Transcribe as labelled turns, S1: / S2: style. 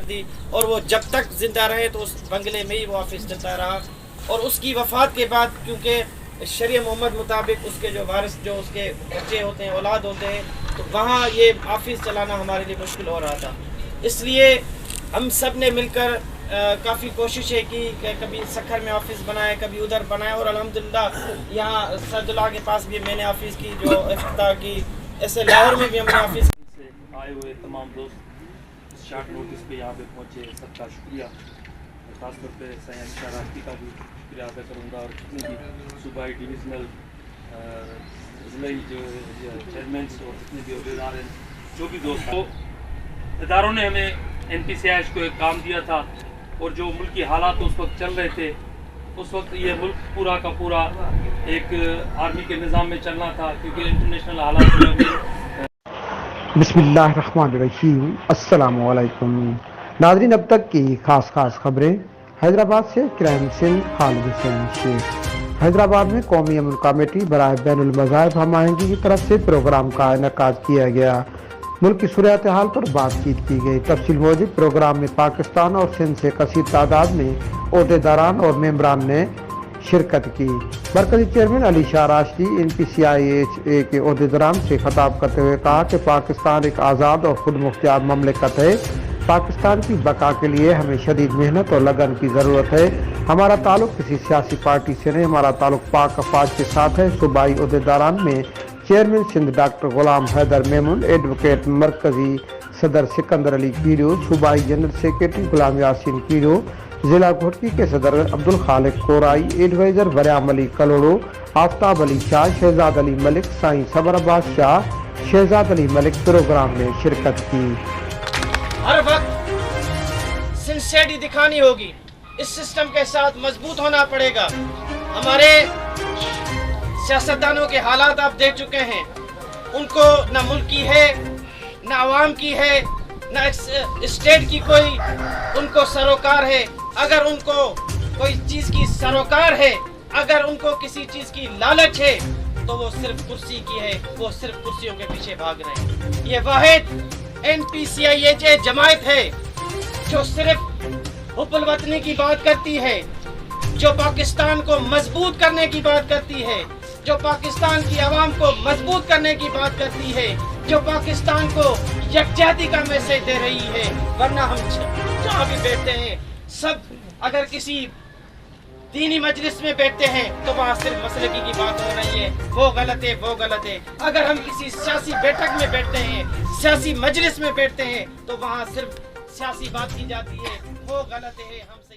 S1: دی اور وہ جب تک زندہ رہے تو اس بنگلے میں ہی وہ آفس چلتا رہا. اور اس کی وفات کے بعد کیونکہ شریعہ محمد مطابق اس کے جو وارث جو اس کے بچے ہوتے ہیں اولاد ہوتے ہیں تو وہاں یہ آفس چلانا ہمارے لیے مشکل ہو رہا تھا. اس لیے ہم سب نے مل کر کافی کوششیں کی کہ کبھی سکھر میں آفس بنائے کبھی ادھر بنائے اور الحمدللہ یہاں سعداللہ کے پاس بھی میں نے آفس کی جو افتتاح کی. ایسے لاہور میں بھی ہم نے آفس
S2: سے آئے ہوئے تمام دوست شارٹ نوٹس پہ یہاں پہ پہنچے سب کا شکریہ. خاص طور پہ سیاح شرارتی کا بھی شکریہ ادا کروں گا اور جتنے بھی صوبائی ڈویژنل ضلعی جو چیئرمینس اور جتنے بھی عہدیدار ہیں جو بھی دوست تو اداروں نے ہمیں این پی سی آئی کو ایک کام دیا تھا اور جو ملکی حالات اس وقت چل رہے تھے اس وقت یہ ملک پورا کا پورا ایک آرمی کے نظام میں چلنا تھا کیونکہ انٹرنیشنل حالات جو
S3: بسم اللہ الرحمن الرحیم. السلام علیکم ناظرین. اب تک کی خاص خبریں حیدرآباد سے کرائم سنگھ خالد حسین شیخ. حیدرآباد میں قومی امن کمیٹی برائے بین المذاہب ہم آہنگی کی طرف سے پروگرام کا انعقاد کیا گیا. ملک کی صورتحال پر بات چیت کی گئی. تفصیل موجود پروگرام میں پاکستان اور سندھ سے کثیر تعداد میں عہدیداران اور ممبران نے شرکت کی. مرکزی chairman Ali Shah Rashdi N P C I H A کے عہدیداران سے خطاب کرتے ہوئے کہا کہ پاکستان ایک آزاد اور خود مختار مملکت ہے. پاکستان کی بقا کے لیے ہمیں شدید محنت اور لگن کی ضرورت ہے. ہمارا تعلق کسی سیاسی پارٹی سے نہیں, ہمارا تعلق پاک افواج کے ساتھ ہے. صوبائی عہدیداران میں chairman Sindh doctor Ghulam Haider میمون, advocate مرکزی صدر سکندر علی کیڑیو, صوبائی جنرل سیکریٹری غلام یاسین کیڑیو, ضلع گھوٹکی کے صدر عبدالخالق کورائی, ایڈوائزر وریام علی کلوڑو, آفتاب علی شاہ, شہزاد علی ملک, سائیں صبر عباس شاہ, شہزاد علی ملک پروگرام میں شرکت کی.
S1: ہر وقت سنسیئرٹی دکھانی ہوگی. اس سسٹم کے ساتھ مضبوط ہونا پڑے گا. ہمارے سیاستدانوں کے حالات آپ دیکھ چکے ہیں. ان کو نہ ملک کی ہے نہ عوام کی ہے نہ اسٹیٹ کی کوئی ان کو سروکار ہے. اگر ان کو کوئی چیز کی سروکار ہے, اگر ان کو کسی چیز کی لالچ ہے تو وہ صرف کرسی کی ہے. وہ صرف کرسیوں کے پیچھے بھاگ رہے ہیں. یہ واحد N P C I H اے جماعت ہے جو صرف حب الوطنی کی بات کرتی ہے, جو پاکستان کو مضبوط کرنے کی بات کرتی ہے, جو پاکستان کی عوام کو مضبوط کرنے کی بات کرتی ہے, جو پاکستان کو یکجہتی کا میسج دے رہی ہے. ورنہ ہم جہاں بھی بیٹھتے ہیں سب اگر کسی دینی مجلس میں بیٹھتے ہیں تو وہاں صرف مسلکی کی بات ہو رہی ہے, وہ غلط ہے وہ غلط ہے. اگر ہم کسی سیاسی بیٹھک میں بیٹھتے ہیں, سیاسی مجلس میں بیٹھتے ہیں تو وہاں صرف سیاسی بات کی جاتی ہے, وہ غلط ہے. ہم سے